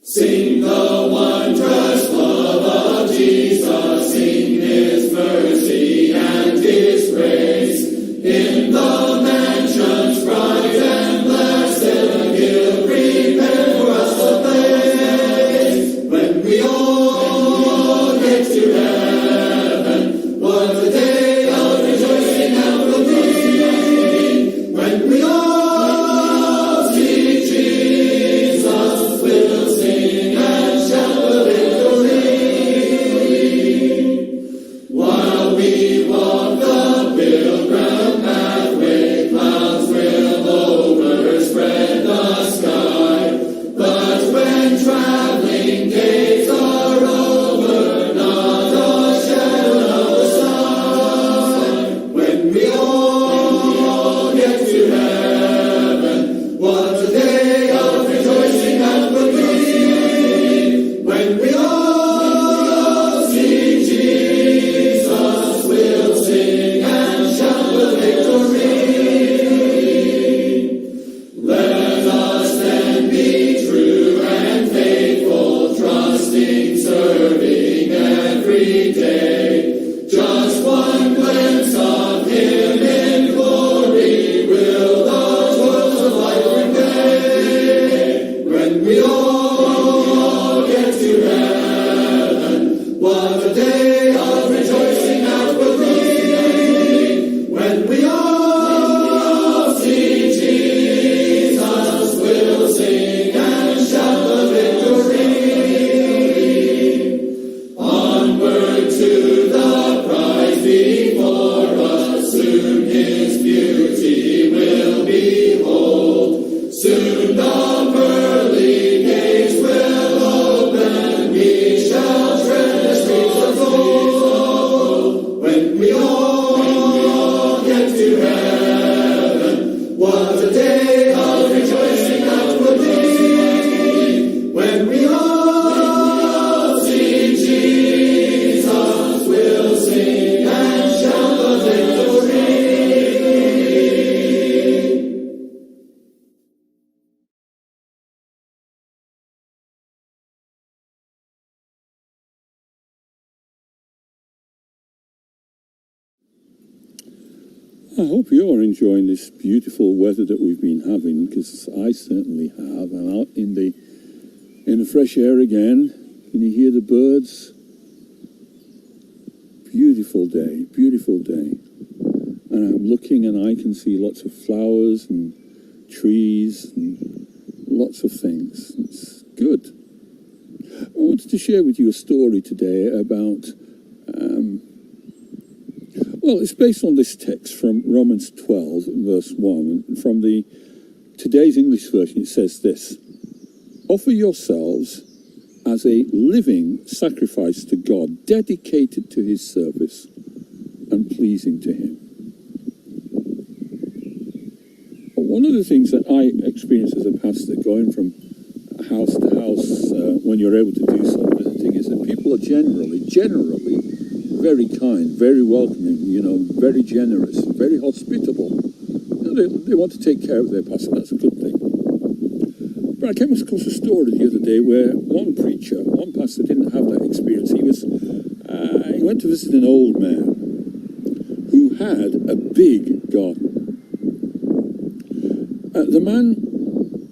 Sing the wondrous love of Jesus, sing his mercy and his grace. In the mansions bright and blessed, he'll prepare for us a place. When we all get to heaven, what a day of rejoicing that will be. When we all see Jesus, we'll sing and shout the victory. While we walk the pilgrim pathway, clouds will overspread the sky. But when traveling days are over, not a shadow of a sign. When we all get to heaven, what a day of rejoicing that will be. When we all see Jesus, we'll sing and shout the victory. Let us then be true and faithful, trusting, serving every day. Just one glimpse of him in glory will the joys of life repay. When we all get to heaven, what a day of rejoicing that will be. When we all see Jesus, we'll sing and shout the victory. Onward to the prize before us, soon his beauty will behold. Soon the pearly gates will open, we shall tread the streets of gold. When we all get to heaven, what a day of rejoicing that will be. When we all see Jesus, we'll sing and shout the victory. I hope you're enjoying this beautiful weather that we've been having, because I certainly have. I'm out in the fresh air again. Can you hear the birds? Beautiful day, beautiful day. And I'm looking and I can see lots of flowers and trees and lots of things. It's good. I wanted to share with you a story today about well, it's based on this text from Romans 12, verse 1. And from the today's English version, it says this: offer yourselves as a living sacrifice to God, dedicated to his service and pleasing to him. One of the things that I experienced as a pastor, going from house to house, when you're able to do some visiting, is that people are generally very kind, very welcoming, very generous, very hospitable. They want to take care of their pastor. That's a good thing. But I came across a story the other day where one pastor didn't have that experience. He went to visit an old man who had a big garden. The man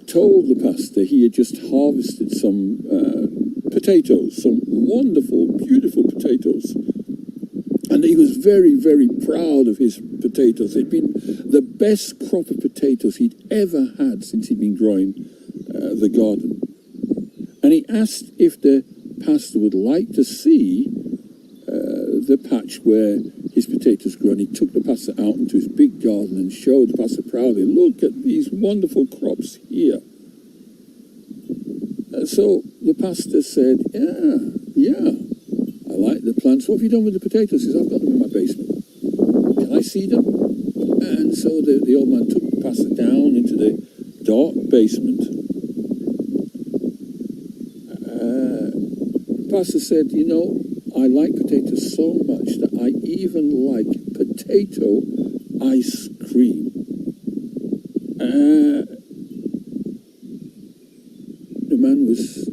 told the pastor he had just harvested some potatoes, some wonderful, beautiful potatoes. And he was very, very proud of his potatoes. They'd been the best crop of potatoes he'd ever had since he'd been growing the garden. And he asked if the pastor would like to see the patch where his potatoes grew. And he took the pastor out into his big garden and showed the pastor proudly, look at these wonderful crops here. So the pastor said, yeah. I like the plants. What have you done with the potatoes? He says, I've got them in my basement. Can I see them? And so the old man took the pastor down into the dark basement. The pastor said, I like potatoes so much that I even like potato ice cream. The man was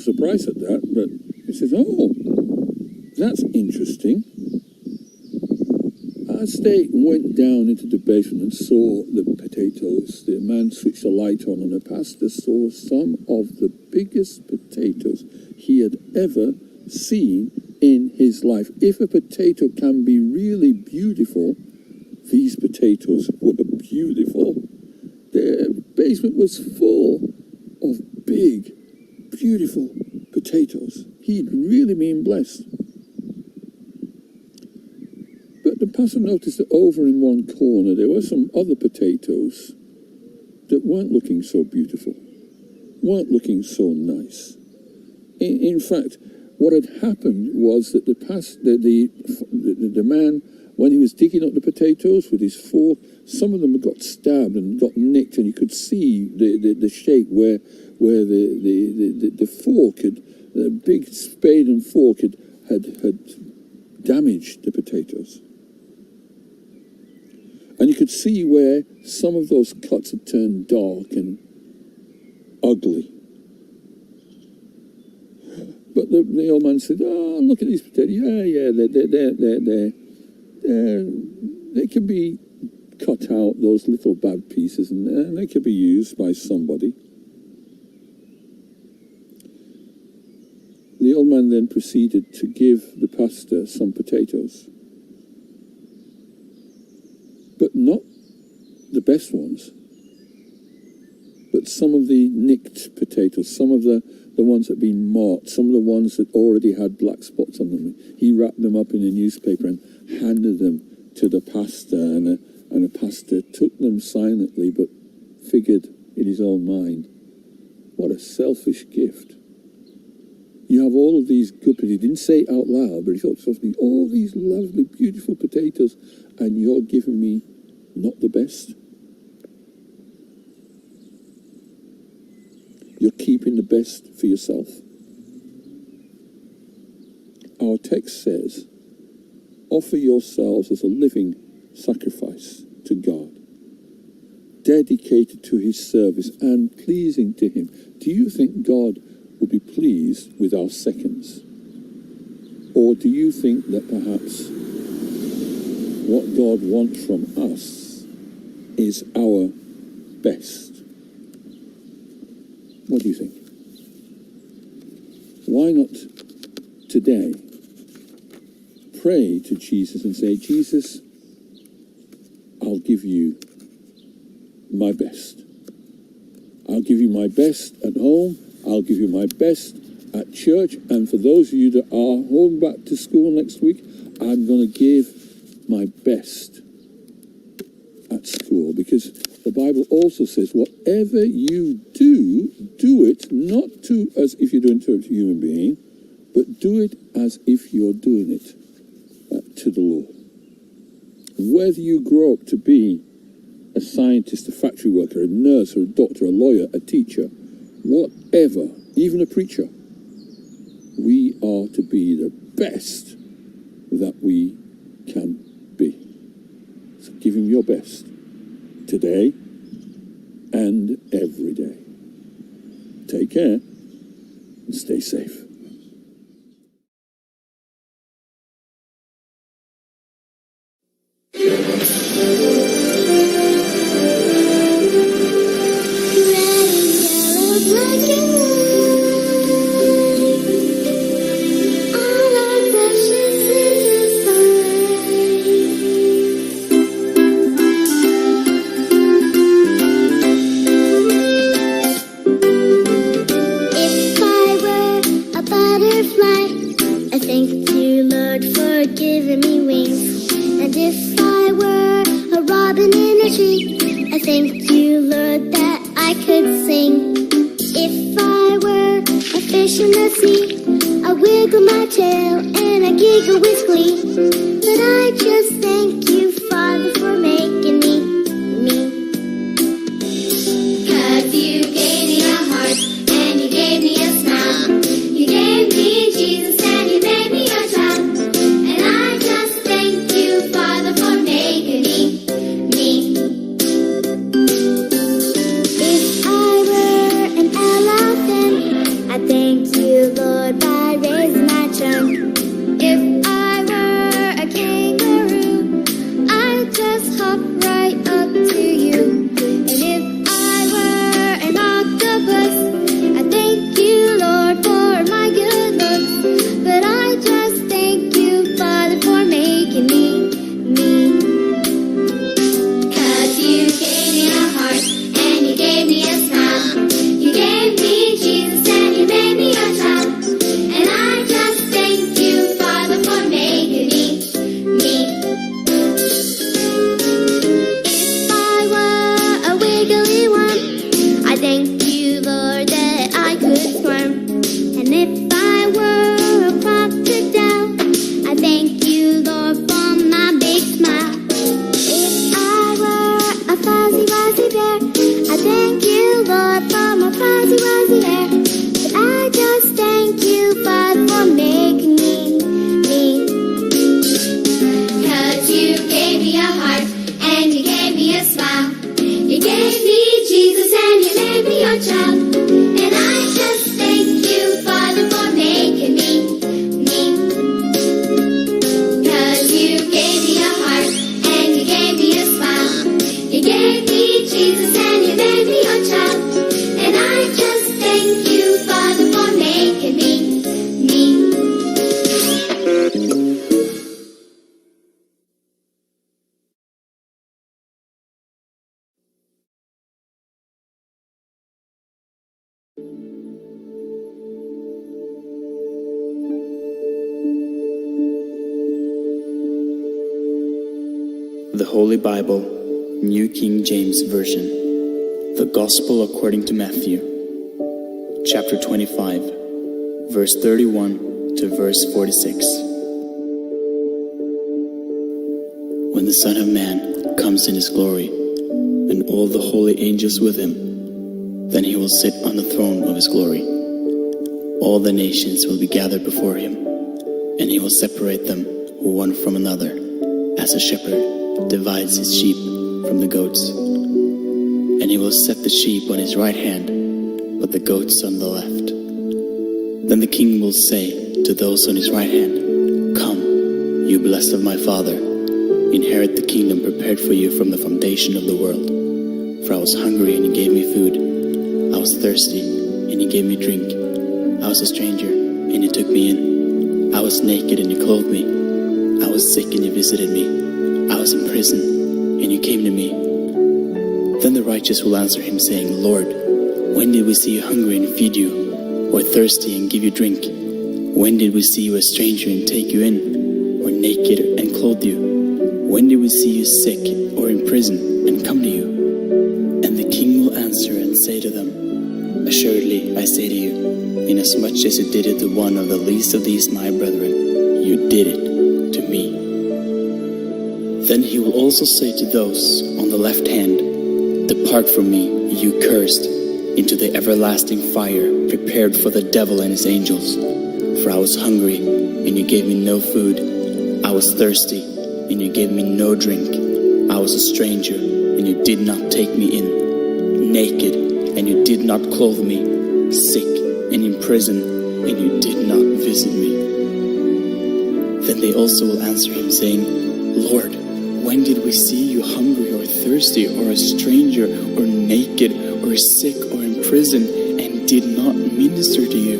surprised at that, but he says, "Oh, that's interesting." As they went down into the basement and saw the potatoes, the man switched the light on, and the pastor saw some of the biggest potatoes he had ever seen in his life. If a potato can be really beautiful, these potatoes were beautiful. The basement was full of big, beautiful potatoes. He'd really been blessed. But the pastor noticed that over in one corner there were some other potatoes that weren't looking so beautiful, weren't looking so nice. In fact, what had happened was that the man, when he was digging up the potatoes with his fork, some of them had got stabbed and got nicked, and you could see the shape where the fork had, the big spade and fork had damaged the potatoes. And you could see where some of those cuts had turned dark and ugly. But the old man said, "Oh, look at these potatoes. Yeah, they can be cut out, those little bad pieces, and they can be used by somebody." The old man then proceeded to give the pastor some potatoes. But not the best ones, but some of the nicked potatoes, some of the ones that had been marked, some of the ones that already had black spots on them. He wrapped them up in a newspaper and handed them to the pastor, and the pastor took them silently, but figured in his own mind, what a selfish gift. You have all of these good potatoes. He didn't say it out loud, but he thought to himself, all these lovely, beautiful potatoes, and you're giving me not the best. You're keeping the best for yourself. Our text says, offer yourselves as a living sacrifice to God, dedicated to his service and pleasing to him. Do you think God will be pleased with our seconds? Or do you think that perhaps what God wants from us is our best? What do you think? Why not today pray to Jesus and say, Jesus, I'll give you my best. I'll give you my best at home. I'll give you my best at church. And for those of you that are going back to school next week, I'm going to give my best at school, because the Bible also says whatever you do, do it not as if you're doing it to a human being, but do it as if you're doing it to the Lord. Whether you grow up to be a scientist, a factory worker, a nurse, or a doctor, a lawyer, a teacher, whatever, even a preacher, we are to be the best that we can be. So give him your best today and every day. Take care and stay safe. Thank you. you, Lord, by raising my trunk. If I were a kangaroo, I'd just hop right up to you. And if I were an octopus, I thank you, Lord, for my good looks. But I just thank you, Father, for making me. 'Cause you gave me a heart, and you gave me a smile. You gave me Jesus, and you made me your child. And I just thank you, Father, for making me. If I were a wiggly worm, I thank you, Lord, that I could squirm. And if I were a crocodile, I thank you, Lord, for my big smile. If I were a fuzzy wuzzy bear, I thank you, Lord, for my fuzzy wuzzy hair. But I just thank you, Father, for making me. 'Cause you gave me a heart, and you gave me a smile. You gave me Jesus, and you made me your child. And I just thank you, Father, for making me. 'Cause you gave me a heart, and you gave me a smile. You gave me Jesus, and you made me your child. And I just thank you, Father, for making me. The Holy Bible, New King James Version. The Gospel according to Matthew, chapter 25, verse 31 to verse 46. When the Son of Man comes in his glory, and all the holy angels with him, then he will sit on the throne of his glory. All the nations will be gathered before him, and he will separate them one from another, as a shepherd divides his sheep from the goats. And he will set the sheep on his right hand, but the goats on the left. Then the king will say to those on his right hand, "Come, you blessed of my Father, inherit the kingdom prepared for you from the foundation of the world. For I was hungry, and you gave me food. I was thirsty, and you gave me drink. I was a stranger, and you took me in. I was naked, and you clothed me. I was sick, and you visited me. I was in prison, and you came to me." Then the righteous will answer him, saying, "Lord, when did we see you hungry and feed you, or thirsty and give you drink? When did we see you a stranger and take you in, or naked and clothe you? When did we see you sick or in prison and come to you?" And the king will answer and say to them, "Assuredly, I say to you, inasmuch as you did it to one of the least of these my brethren, you did it to me." Then he will also say to those on the left hand, "Depart from me, you cursed, into the everlasting fire prepared for the devil and his angels. For I was hungry, and you gave me no food. I was thirsty, and you gave me no drink. I was a stranger, and you did not take me in. Naked, and you did not clothe me. Sick, and in prison, and you did not visit me." Then they also will answer him, saying, "Lord, when did we see you hungry or thirsty or a stranger or naked or sick or in prison and did not minister to you?"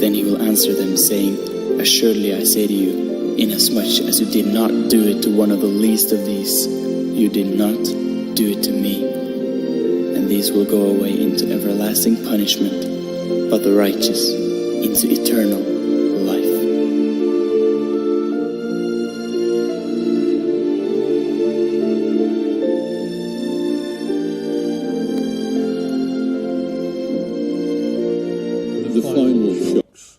Then he will answer them, saying, "Assuredly I say to you, inasmuch as you did not do it to one of the least of these, you did not do it to me." And these will go away into everlasting punishment, but the righteous into eternal life. The final shocks.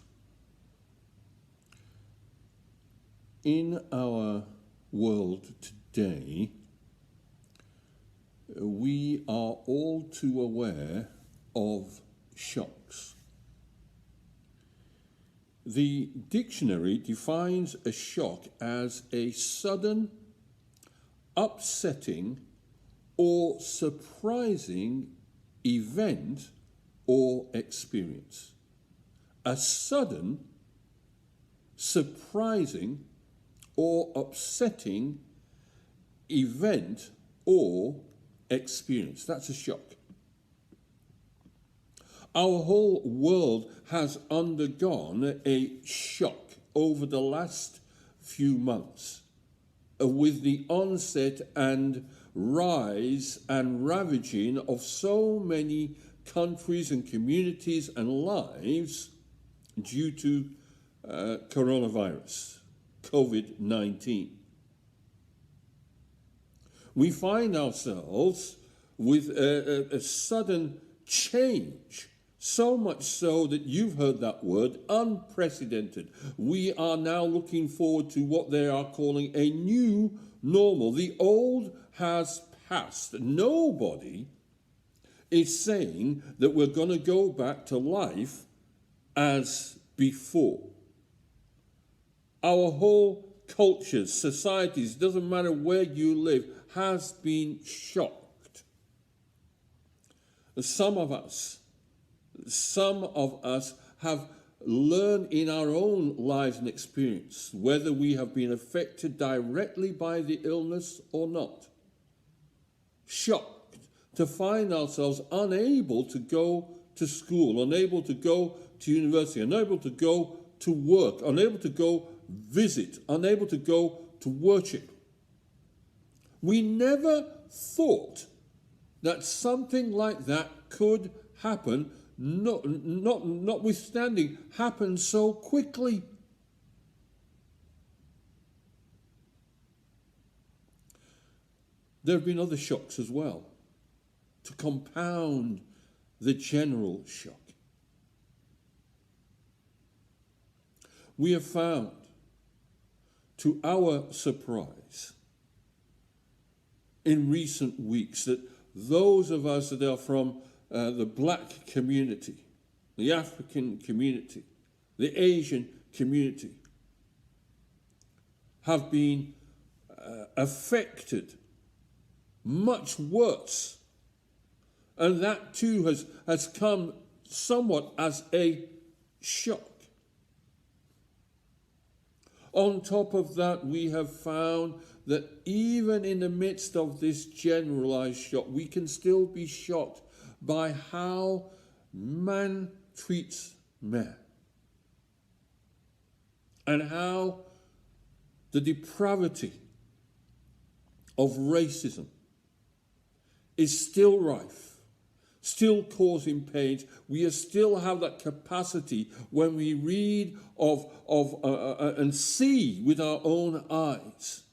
In our world today, we are all too aware of shocks. The dictionary defines a shock as a sudden, upsetting, or surprising event or experience. a sudden, surprising, or upsetting event or experience. That's a shock. Our whole world has undergone a shock over the last few months with the onset and rise and ravaging of so many countries and communities and lives due to coronavirus, COVID-19. We find ourselves with a sudden change, so much so that you've heard that word, unprecedented. We are now looking forward to what they are calling a new normal. The old has passed. Nobody is saying that we're going to go back to life as before. Our whole cultures, societies, doesn't matter where you live, has been shocked. Some of us have learned in our own lives and experience whether we have been affected directly by the illness or not. Shocked to find ourselves unable to go to school, unable to go to university, unable to go to work, unable to go visit, unable to go to worship. We never thought that something like that could happen, notwithstanding, happen so quickly. There have been other shocks as well, to compound the general shock. We have found, to our surprise, in recent weeks, that those of us that are from the black community, the African community, the Asian community, have been affected much worse. And that too has come somewhat as a shock. On top of that, we have found that even in the midst of this generalized shock, we can still be shocked by how man treats man, and how the depravity of racism is still rife, still causing pains. We still have that capacity when we read of and see with our own eyes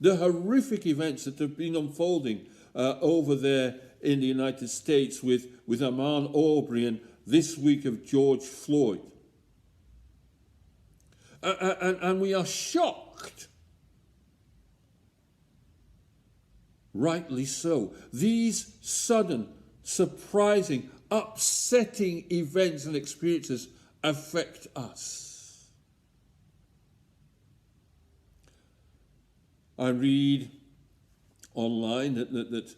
the horrific events that have been unfolding over there in the United States with Ahmaud Arbery, and this week of George Floyd. And we are shocked. Rightly so. These sudden, surprising, upsetting events and experiences affect us. I read online that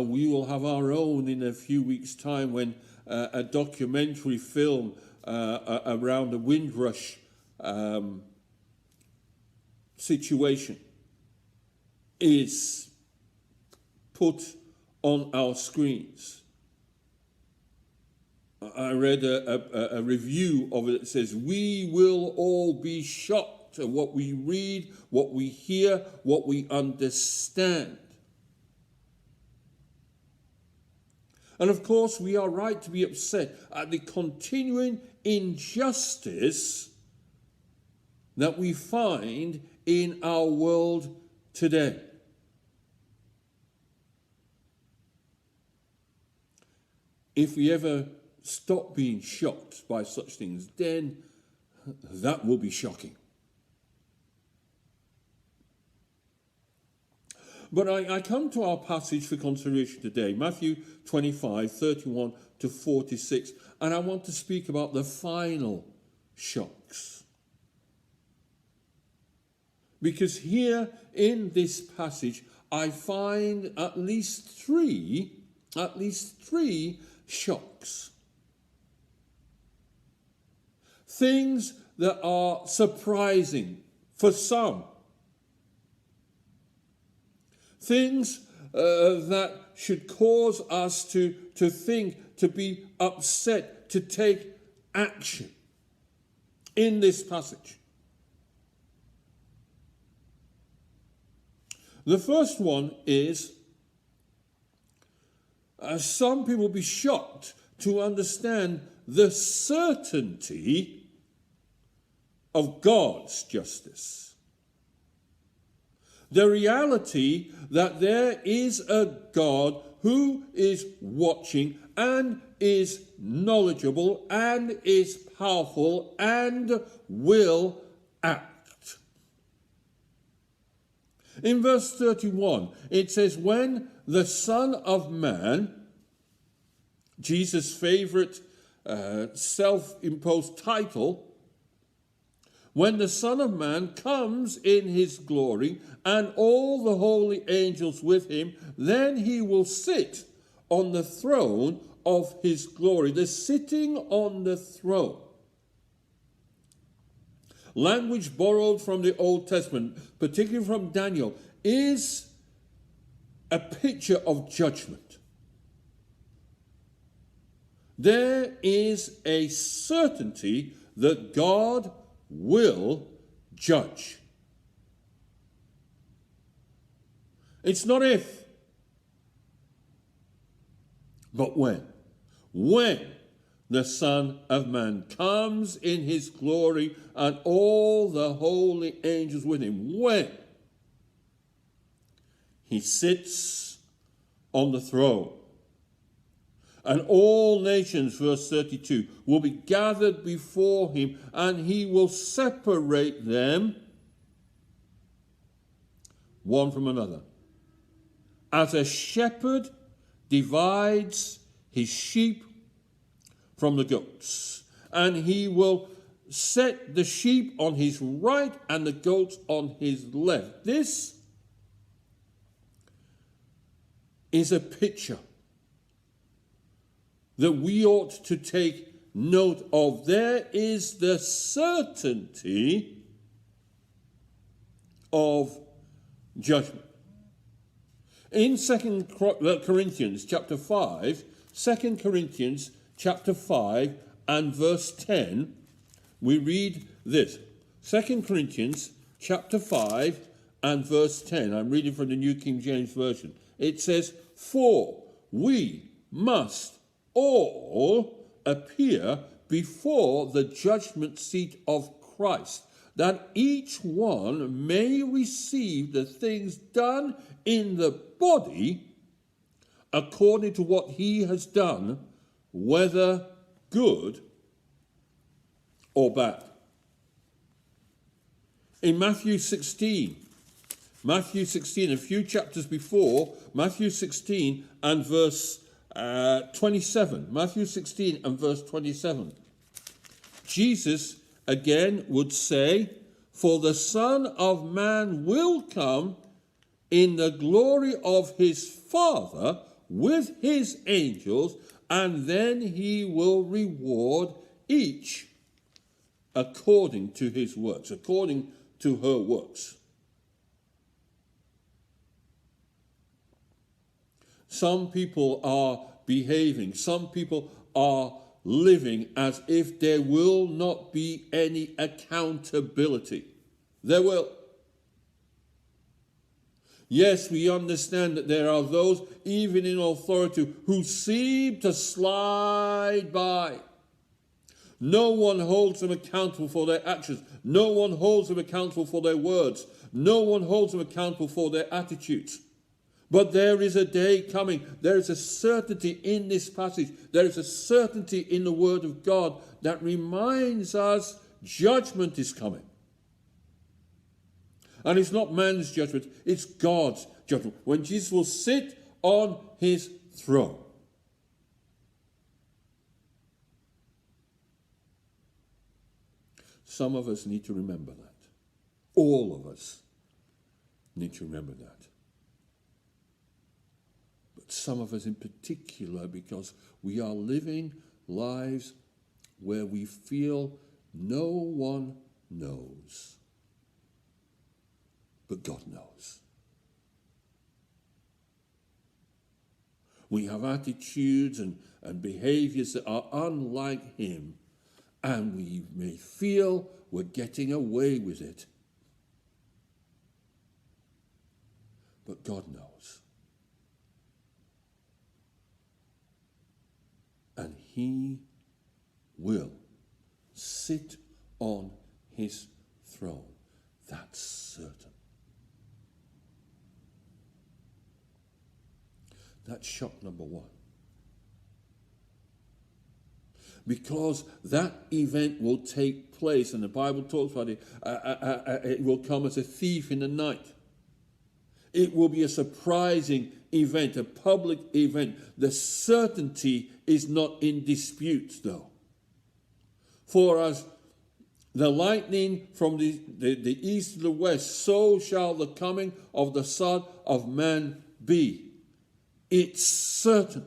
we will have our own in a few weeks' time when a documentary film around the Windrush situation is put on our screens. I read a review of it that says, we will all be shocked at what we read, what we hear, what we understand. And of course, we are right to be upset at the continuing injustice that we find in our world today. If we ever stop being shocked by such things, then that will be shocking. But I come to our passage for consideration today, Matthew 25, 31 to 46, and I want to speak about the final shocks. Because here in this passage, I find at least three shocks. things that are surprising for some, things that should cause us to think, to be upset, to take action in this passage. The first one is, some people will be shocked to understand the certainty of God's justice. The reality that there is a God who is watching and is knowledgeable and is powerful and will act. In verse 31, it says, when the Son of Man, Jesus' favorite self-imposed title, when the Son of Man comes in his glory and all the holy angels with him, then he will sit on the throne of his glory. The sitting on the throne. Language borrowed from the Old Testament, particularly from Daniel, is a picture of judgment. There is a certainty that God will judge. It's not if, but when. When the Son of Man comes in his glory and all the holy angels with him. When he sits on the throne. And all nations, verse 32, will be gathered before him, and he will separate them one from another. As a shepherd divides his sheep from the goats, and he will set the sheep on his right and the goats on his left. This is a picture that we ought to take note of. There is the certainty of judgment. In 2 Corinthians chapter 5, 2 Corinthians chapter 5 and verse 10, we read this. 2 Corinthians chapter 5 and verse 10. I'm reading from the New King James Version. It says, for we must all appear before the judgment seat of Christ, that each one may receive the things done in the body according to what he has done, whether good or bad. In Matthew 16, a few chapters before, Matthew 16 and verse 27. Matthew 16 and verse 27. Jesus again would say, for the Son of Man will come in the glory of his Father with his angels, and then he will reward each according to his works, according to her works. Some people are behaving, some people are living as if there will not be any accountability. There will. Yes, we understand that there are those, even in authority, who seem to slide by. No one holds them accountable for their actions. No one holds them accountable for their words. No one holds them accountable for their attitudes. But there is a day coming. There is a certainty in this passage. There is a certainty in the Word of God that reminds us judgment is coming. And it's not man's judgment, it's God's judgment. When Jesus will sit on his throne. Some of us need to remember that. All of us need to remember that. But some of us in particular, because we are living lives where we feel No one knows. But God knows. We have attitudes and behaviors that are unlike him, and we may feel we're getting away with it. But God knows. And he will sit on his throne. That's certain. That's shock number one. Because that event will take place, and the Bible talks about it, it will come as a thief in the night. It will be a surprising event, a public event. The certainty is not in dispute, though. For as the lightning from the east to the west, so shall the coming of the Son of Man be. It's certain.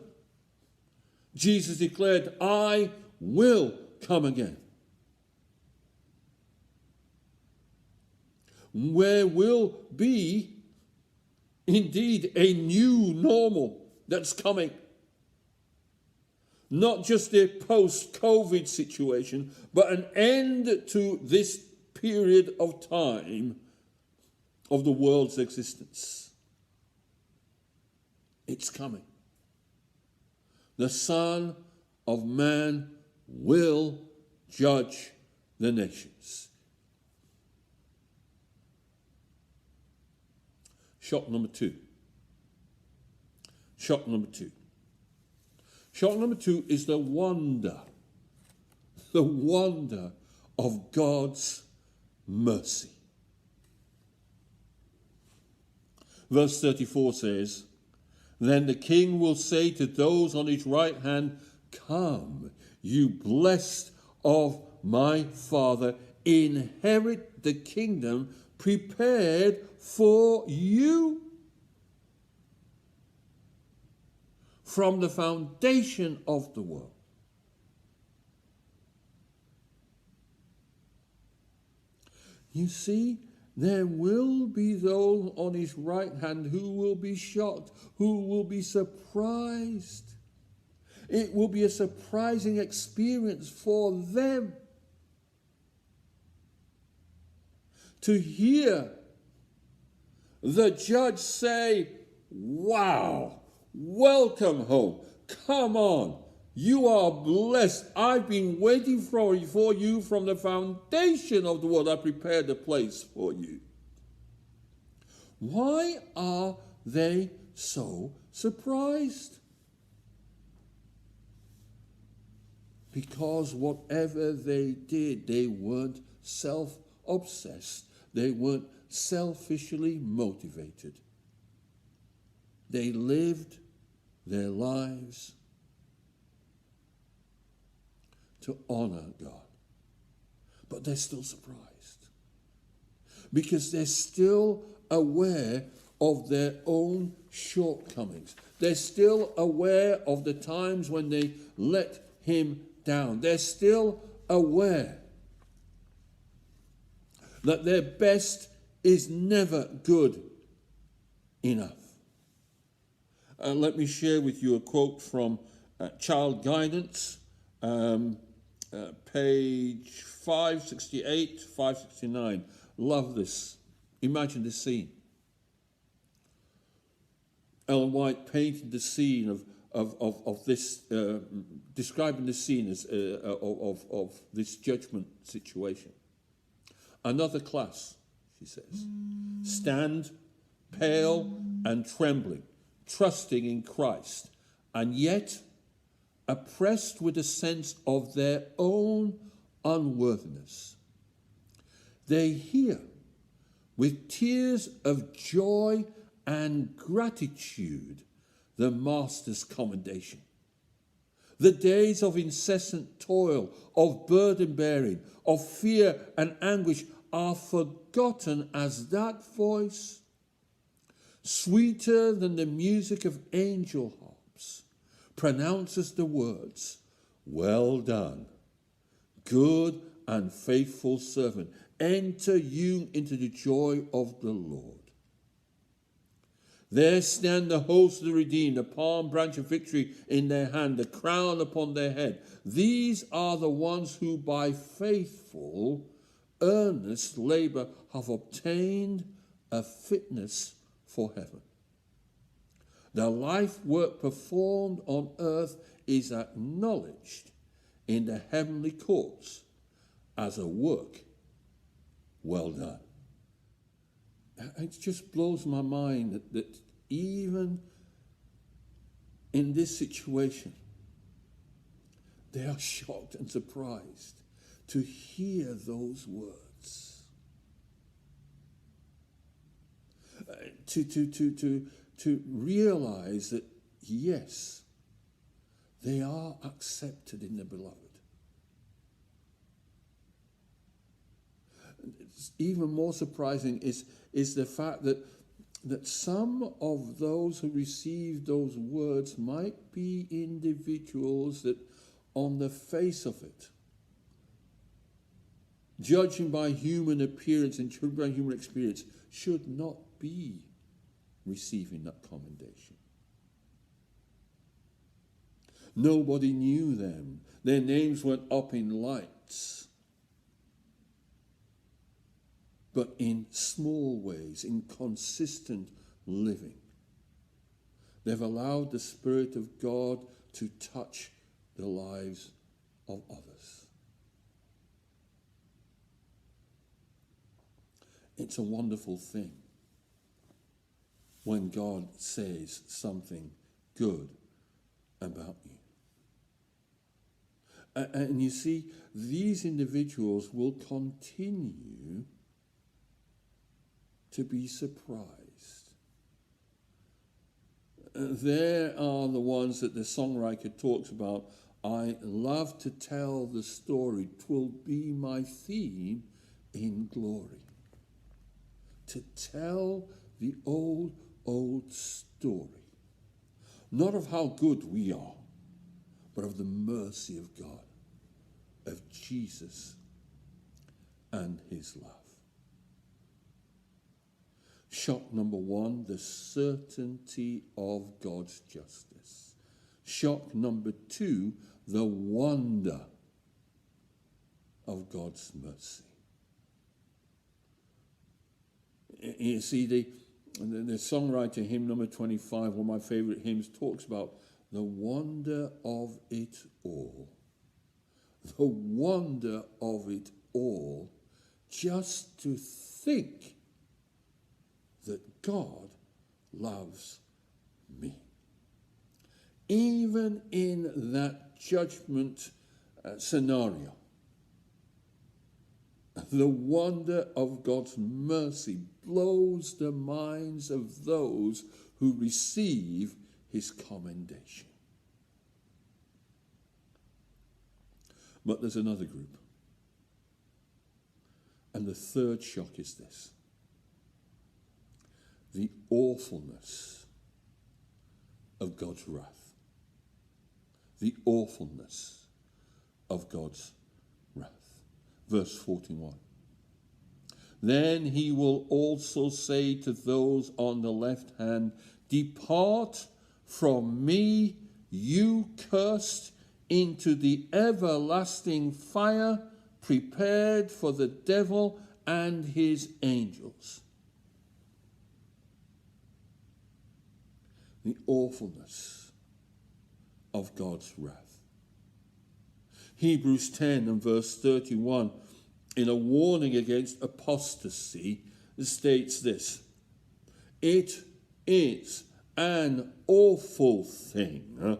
Jesus declared, I will come again. There will be indeed a new normal that's coming. Not just a post-COVID situation, but an end to this period of time of the world's existence. It's coming. The Son of Man will judge the nations. Shock number two. Shock number two. Shock number two is the wonder of God's mercy. Verse 34 says, then the king will say to those on his right hand, come, you blessed of my Father, inherit the kingdom prepared for you from the foundation of the world. You see, there will be those on his right hand who will be shocked, who will be surprised. It will be a surprising experience for them to hear the judge say, wow, welcome home. Come on. You are blessed. I've been waiting for you from the foundation of the world. I prepared a place for you. Why are they so surprised? Because whatever they did, they weren't self-obsessed. They weren't selfishly motivated. They lived their lives to honor God. But they're still surprised because they're still aware of their own shortcomings. They're still aware of the times when they let him down. They're still aware that their best is never good enough. Let me share with you a quote from Child Guidance, page 568, 569. Love this. Imagine this scene. Ellen White painted the scene of this, describing the scene as of this judgment situation. Another class, she says, stand pale and trembling, trusting in Christ, and yet oppressed with a sense of their own unworthiness. They hear with tears of joy and gratitude the Master's commendation. The days of incessant toil, of burden bearing, of fear and anguish are forgotten as that voice, sweeter than the music of angel harps, pronounces the words, well done, good and faithful servant. Enter you into the joy of the Lord. There stand the hosts of the redeemed, the palm branch of victory in their hand, the crown upon their head. These are the ones who by faithful, earnest labor have obtained a fitness for heaven. The life work performed on earth is acknowledged in the heavenly courts as a work well done. It just blows my mind that even in this situation, they are shocked and surprised to hear those words. To realize that, yes, they are accepted in the beloved. It's even more surprising is the fact that some of those who received those words might be individuals that on the face of it, judging by human appearance and judging by human experience, should not be receiving that commendation. Nobody knew them. Their names went up in lights. But in small ways, in consistent living, they've allowed the Spirit of God to touch the lives of others. It's a wonderful thing when God says something good about you. And you see, these individuals will continue to be surprised. There are the ones that the songwriter talks about. I love to tell the story. 'Twill be my theme in glory. To tell the old story. Not of how good we are, but of the mercy of God, of Jesus and his love. Shock number one, the certainty of God's justice. Shock number two, the wonder of God's mercy. You see, the songwriter, hymn number 25, one of my favorite hymns, talks about the wonder of it all. The wonder of it all, just to think that God loves me. Even in that judgment scenario, the wonder of God's mercy blows the minds of those who receive his commendation. But there's another group. And the third shock is this: the awfulness of God's wrath. The awfulness of God's wrath. Verse 41. Then he will also say to those on the left hand, depart from me, you cursed, into the everlasting fire prepared for the devil and his angels. The awfulness of God's wrath. Hebrews 10 and verse 31, in a warning against apostasy, states this: it is an awful thing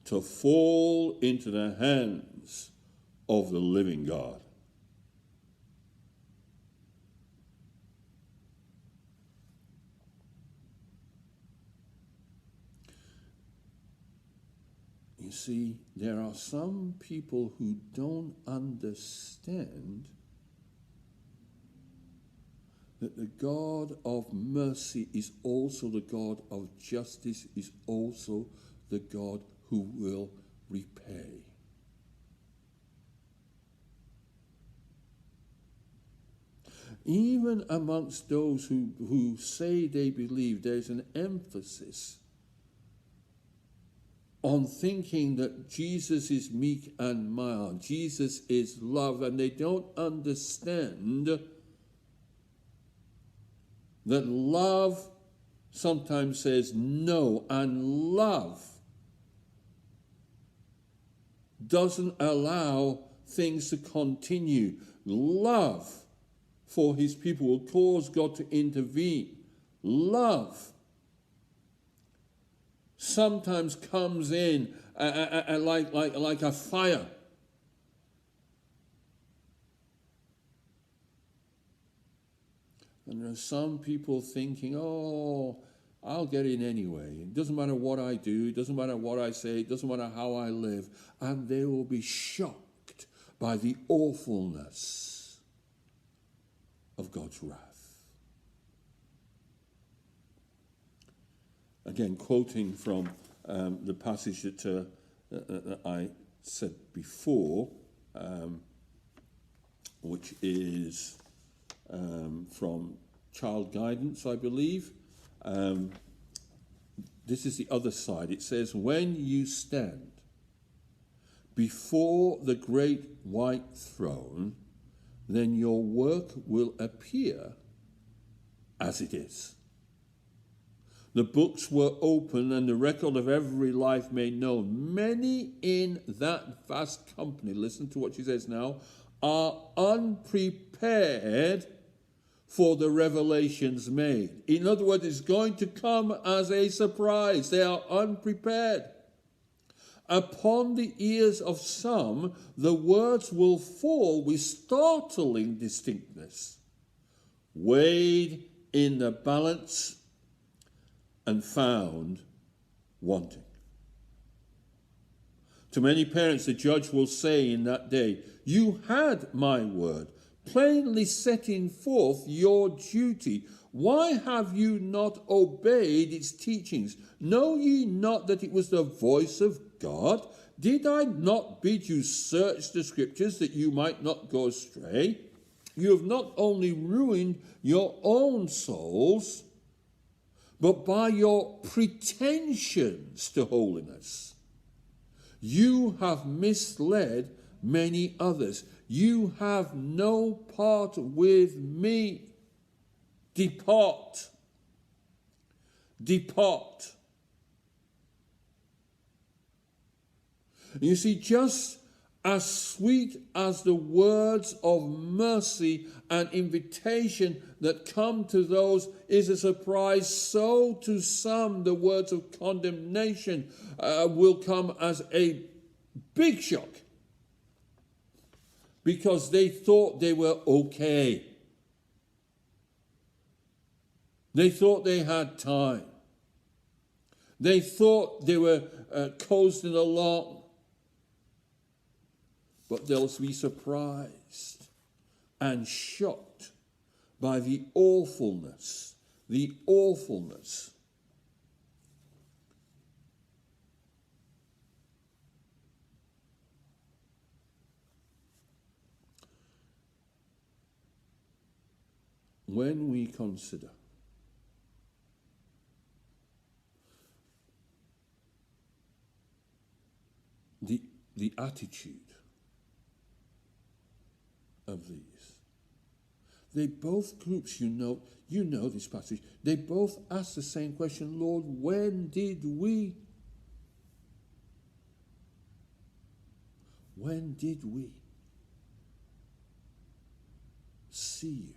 to fall into the hands of the living God. You see, there are some people who don't understand that the God of mercy is also the God of justice, is also the God who will repay. Even amongst those who say they believe, there's an emphasis on thinking that Jesus is meek and mild, Jesus is love, and they don't understand that love sometimes says no, and love doesn't allow things to continue. Love for his people will cause God to intervene. Love sometimes comes in like a fire. And there are some people thinking, oh, I'll get in anyway. It doesn't matter what I do. It doesn't matter what I say. It doesn't matter how I live. And they will be shocked by the awfulness of God's wrath. Again, quoting from the passage that I said before, which is from Child Guidance, I believe. This is the other side. It says, when you stand before the great white throne, then your work will appear as it is. The books were open and the record of every life made known. Many in that vast company, listen to what she says now, are unprepared for the revelations made. In other words, it's going to come as a surprise. They are unprepared. Upon the ears of some, the words will fall with startling distinctness, weighed in the balance and found wanting. To many parents, the judge will say in that day, you had my word, plainly setting forth your duty. Why have you not obeyed its teachings? Know ye not that it was the voice of God? Did I not bid you search the scriptures that you might not go astray? You have not only ruined your own souls, but by your pretensions to holiness, you have misled many others. You have no part with me. Depart. Depart. You see, just as sweet as the words of mercy and invitation that come to those is a surprise, so to some the words of condemnation will come as a big shock, because they thought they were okay. They thought they had time. They thought they were coasting along. But they'll be surprised and shocked by the awfulness. The awfulness. When we consider the attitude of these, they both groups, you know this passage, they both ask the same question, Lord, when did we see you?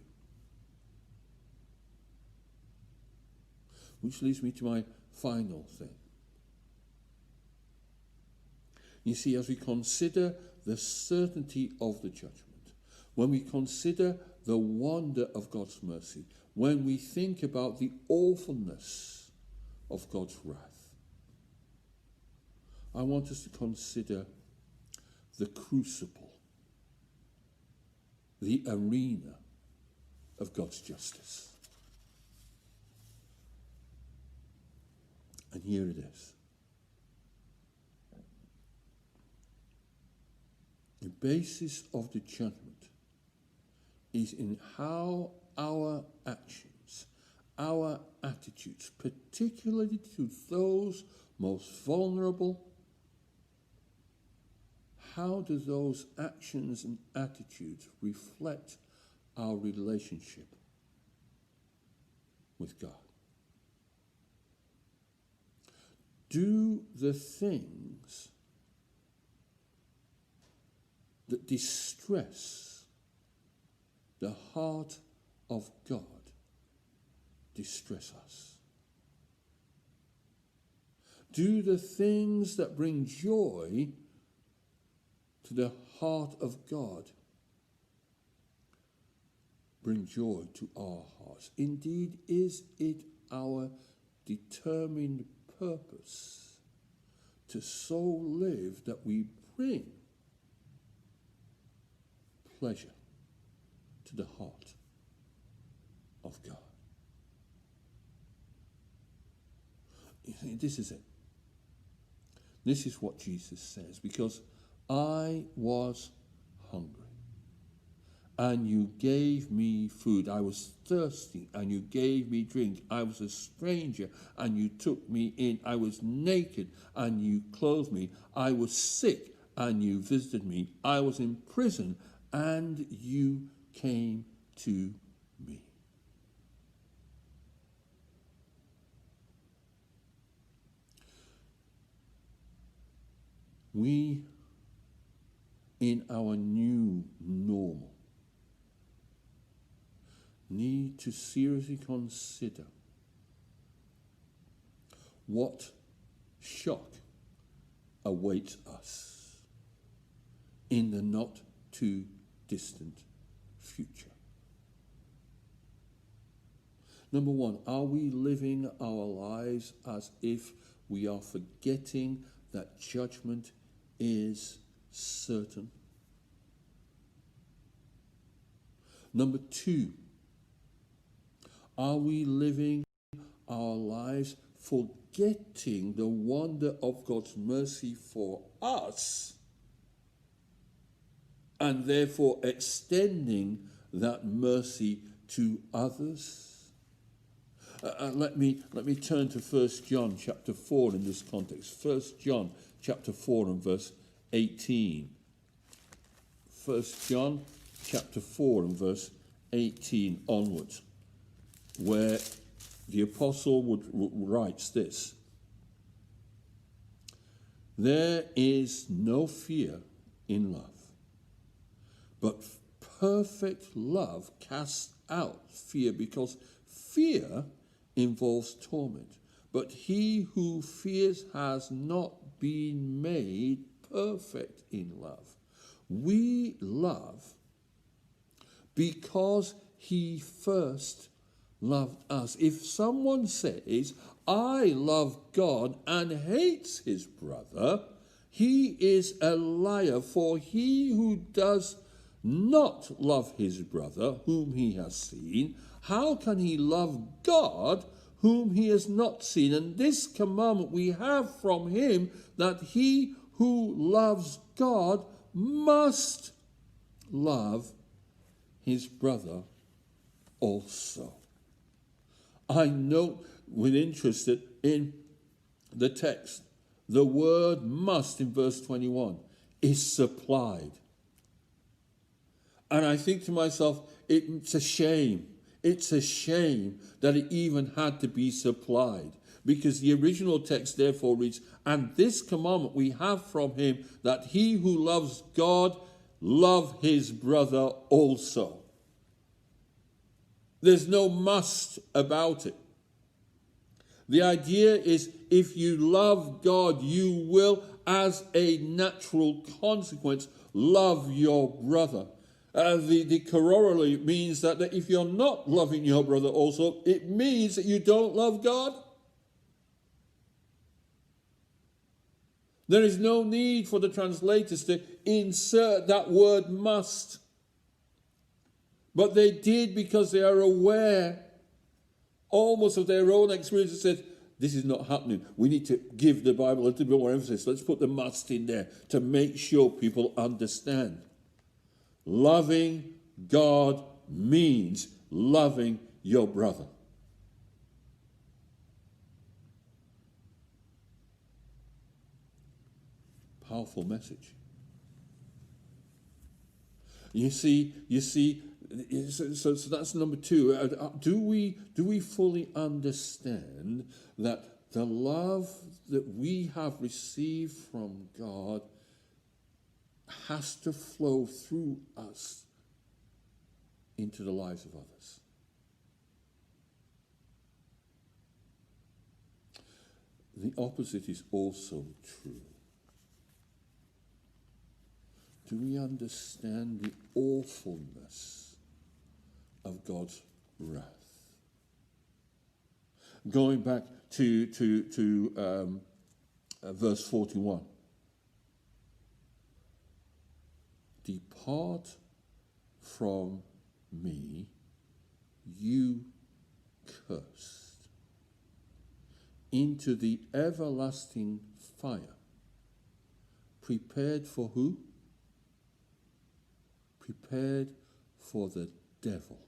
Which leads me to my final thing. You see, as we consider the certainty of the judgment, when we consider the wonder of God's mercy, when we think about the awfulness of God's wrath, I want us to consider the crucible, the arena of God's justice. And here it is. The basis of the judgment is in how our actions, our attitudes, particularly to those most vulnerable, how do those actions and attitudes reflect our relationship with God? Do the things that distress the heart of God distress us? Do the things that bring joy to the heart of God bring joy to our hearts? Indeed, is it our determined purpose to so live that we bring pleasure to the heart of God? You see, this is it. This is what Jesus says, because I was hungry, and you gave me food. I was thirsty, and you gave me drink. I was a stranger, and you took me in. I was naked, and you clothed me. I was sick, and you visited me. I was in prison, and you came to me. We, in our new normal, need to seriously consider what shock awaits us in the not too distant future. Number one, are we living our lives as if we are forgetting that judgment is certain? Number two, are we living our lives forgetting the wonder of God's mercy for us, and therefore extending that mercy to others? Let me turn to 1 John chapter 4 in this context. 1 John chapter 4 and verse 18. 1 John chapter 4 and verse 18 onwards, where the apostle writes this: there is no fear in love, but perfect love casts out fear, because fear involves torment. But he who fears has not been made perfect in love. We love because he first loved us. If someone says, I love God, and hates his brother, he is a liar. For he who does not love his brother whom he has seen, how can he love God whom he has not seen? And this commandment we have from him, that he who loves God must love his brother also. I note with interest that in the text, the word must in verse 21 is supplied. And I think to myself, it's a shame. It's a shame that it even had to be supplied, because the original text therefore reads, and this commandment we have from him, that he who loves God love his brother also. There's no must about it. The idea is, if you love God, you will, as a natural consequence, love your brother. The corollary means that if you're not loving your brother also, it means that you don't love God. There is no need for the translators to insert that word must. But they did, because they are aware almost of their own experience, and said, this is not happening. We need to give the Bible a little bit more emphasis. Let's put the must in there to make sure people understand. Loving God means loving your brother. Powerful message. You see, so that's number two. Do we fully understand that the love that we have received from God has to flow through us into the lives of others? The opposite is also true. Do we understand the awfulness of God's wrath? Going back to verse 41. Depart from me, you cursed, into the everlasting fire, prepared for who? Prepared for the devil.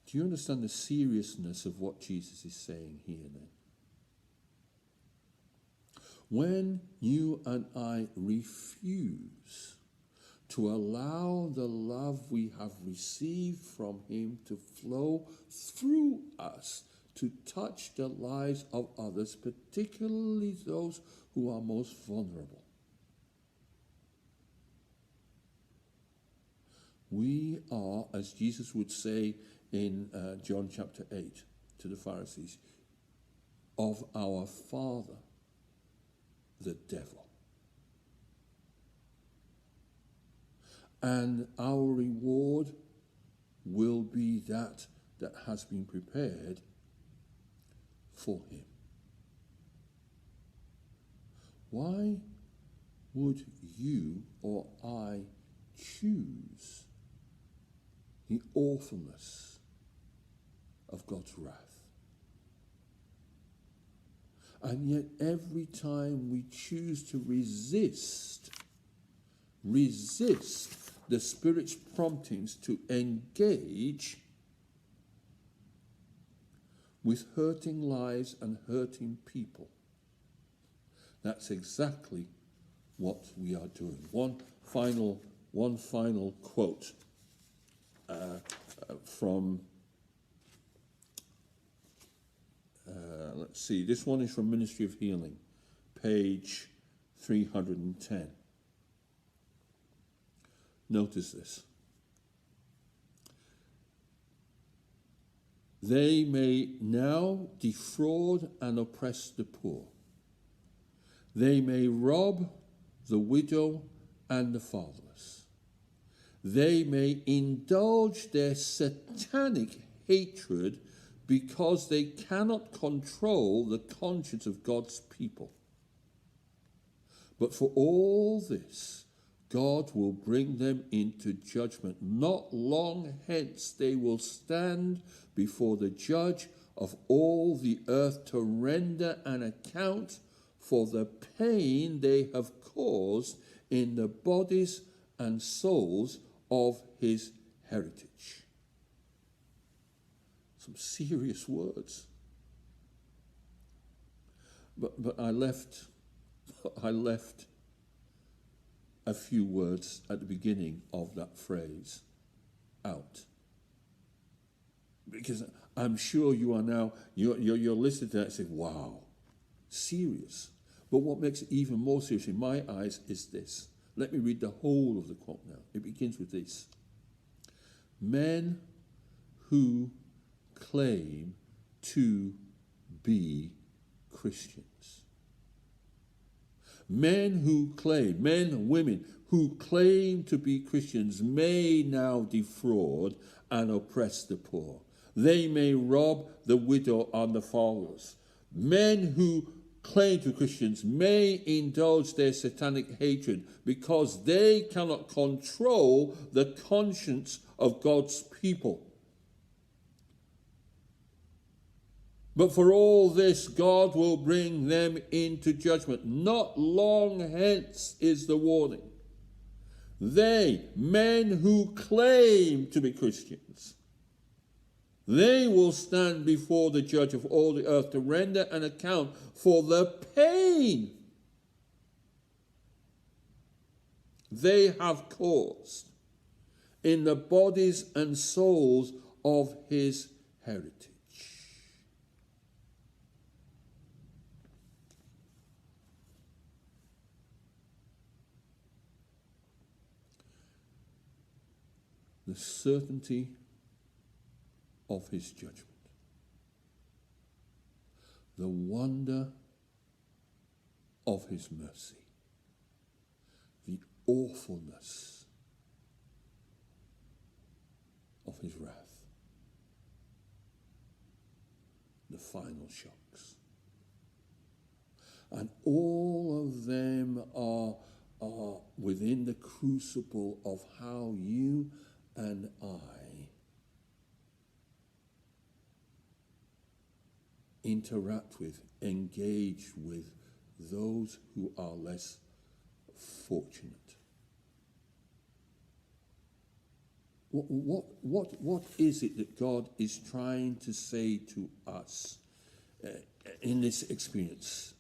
Do you understand the seriousness of what Jesus is saying here then? When you and I refuse to allow the love we have received from him to flow through us to touch the lives of others, particularly those who are most vulnerable, we are, as Jesus would say in John chapter 8 to the Pharisees, of our father, the devil. And our reward will be that has been prepared for him. Why would you or I choose the awfulness of God's wrath? And yet every time we choose to resist the Spirit's promptings to engage with hurting lives and hurting people, that's exactly what we are doing. One final quote from, let's see, this one is from Ministry of Healing, page 310. Notice this. They may now defraud and oppress the poor. They may rob the widow and the fatherless. They may indulge their satanic hatred because they cannot control the conscience of God's people. But for all this, God will bring them into judgment. Not long hence they will stand before the judge of all the earth to render an account for the pain they have caused in the bodies and souls of his heritage. Some serious words. But I left a few words at the beginning of that phrase out, because I'm sure you are now you're listening to that and saying, wow, serious. But what makes it even more serious in my eyes is this. Let me read the whole of the quote now. It begins with this: men who claim to be Christians. Men and women who claim to be Christians may now defraud and oppress the poor. They may rob the widow and the fatherless. Men who claim to be Christians may indulge their satanic hatred because they cannot control the conscience of God's people. But for all this, God will bring them into judgment. Not long hence is the warning. They, men who claim to be Christians, they will stand before the judge of all the earth to render an account for the pain they have caused in the bodies and souls of his heritage. The certainty of his judgment, the wonder of his mercy, the awfulness of his wrath, the final shocks. And all of them are within the crucible of how you and I interact with, engage with those who are less fortunate. What is it that God is trying to say to us in this experience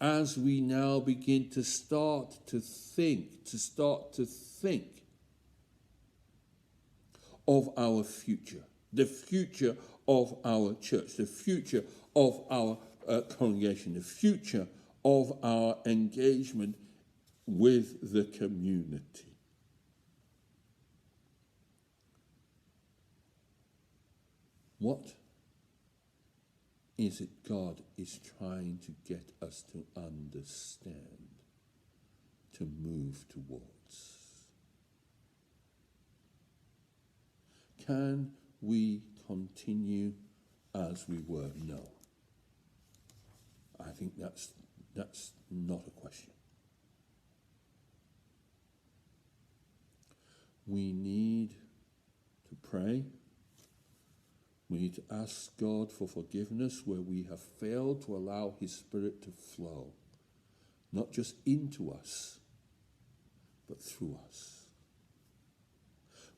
as we now begin to start to think of our future, the future of our church, the future of our congregation, the future of our engagement with the community? What is it God is trying to get us to understand, to move towards? Can we continue as we were? No. I think that's not a question. We need to pray. We need to ask God for forgiveness where we have failed to allow his Spirit to flow, not just into us, but through us.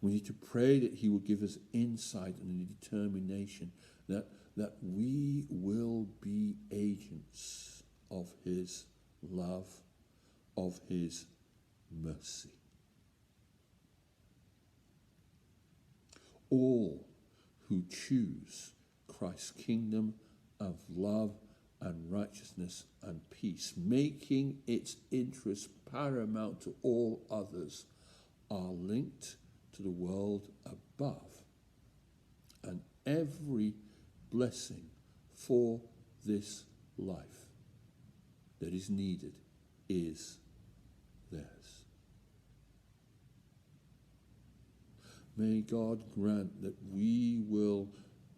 We need to pray that he will give us insight and a determination that we will be agents of his love, of his mercy. All who choose Christ's kingdom of love and righteousness and peace, making its interest paramount to all others, are linked to the world above. And every blessing for this life that is needed is theirs. May God grant that we will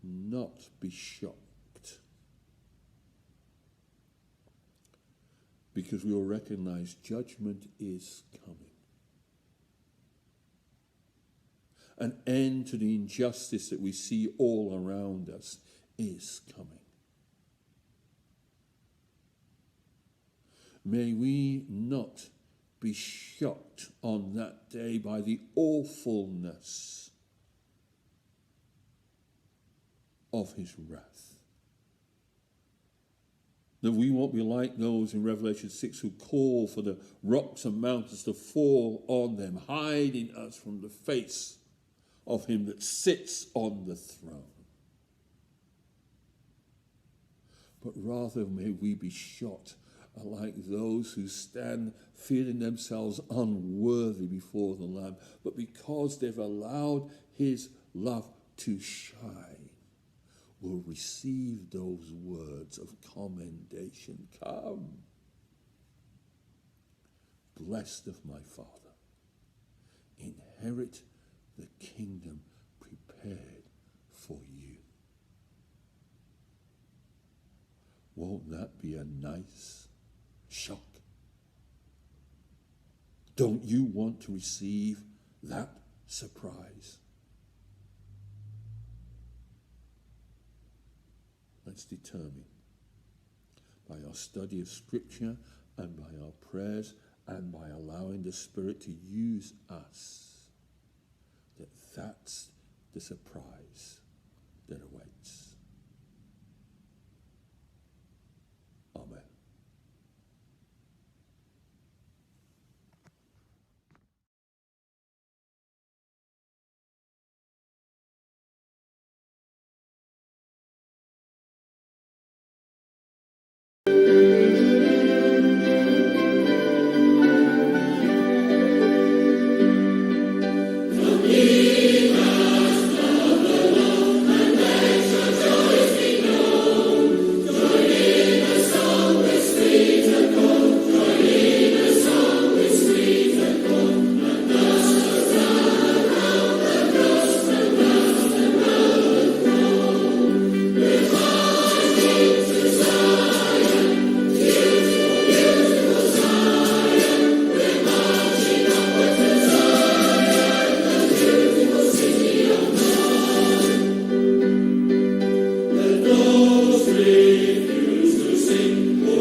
not be shocked, because we will recognize judgment is coming. An end to the injustice that we see all around us is coming. May we not be shocked on that day by the awfulness of his wrath. That we won't be like those in Revelation 6 who call for the rocks and mountains to fall on them, hiding us from the face of him that sits on the throne. But rather may we be shocked like those who stand feeling themselves unworthy before the Lamb, but because they've allowed his love to shine, will receive those words of commendation. Come, blessed of my Father, inherit the kingdom prepared for you. Won't that be a nice shock? Don't you want to receive that surprise? Let's determine by our study of Scripture and by our prayers and by allowing the Spirit to use us, that's the surprise that awaits. Amen. Those refuse to sing.